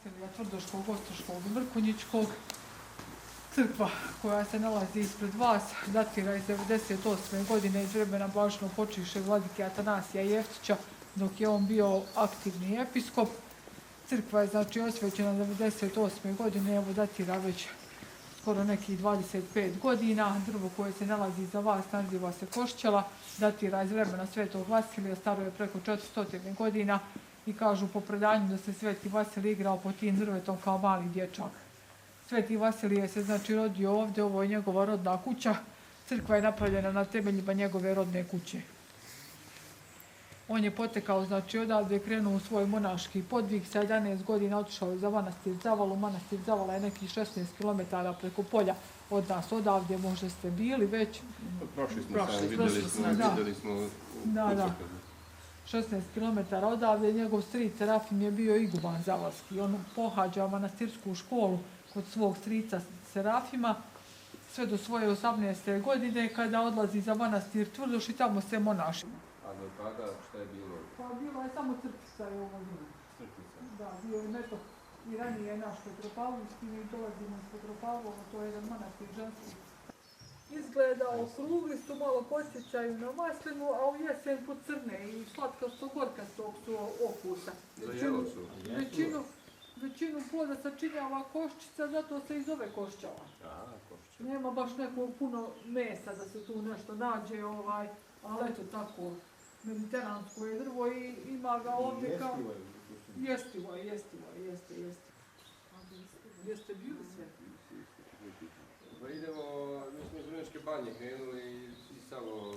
Vastilija Tvrdoškog, Ostroškog i Mrkonjičkog. Crkva koja se nalazi ispred vas datira iz 98. godine iz vremena blaženopočivšeg vladike Atanasija Jeftića, dok je on bio aktivni episkop. Crkva je znači osvećena 98. godine, evo datira već skoro nekih 25 godina. Drvo koje se nalazi iza vas naziva se Košćela, datira iz vremena Svetog Vasilija, staro je preko 400 godina i kažu po predanju da se Sveti Vasilij igrao pod tim drvetom kao mali dječak. Sveti Vasilije se znači rodio ovdje, ovo je njegova rodna kuća. Crkva je napravljena na temeljima njegove rodne kuće. On je potekao, znači odavde krenuo u svoj monaški podvig, sa 11 godina otišao je za manastir Zavalu. Manastir Zavala je nekih 16 km preko polja od nas odavde, možda ste bili već. Prošli smo, vidjeli smo. Da. 16 km odavde, njegov stric Serafim je bio iguman zavalski. On pohađa manastirsku školu kod svog strica Serafima sve do svoje 18. godine kada odlazi za manastir Tvrdoš i tamo se monaši. A do tada šta je bilo? Pa bila je samo crkvica i ovo drugo. Crkvica? Da, bio je metok i ranije je naš Petropavlovski, mi dolazimo iz Petropavlova, to je jedan manastir ženski. Izgleda okrugli su, malo podsjećaju na maslinu, a u jesen pocrne i slatkasto-gorkastog su okusa. Većinu ploda sačinjava koščica, zato se i zove košćava. Nema baš nekog puno mesa da se tu nešto nađe, ali eto tako, mediteransko je drvo i ima ga ovdje kao... Jestivo je, jeste. Jeste bili sve? Pa idemo, mi smo iz Vrnjačke banje krenuli i samo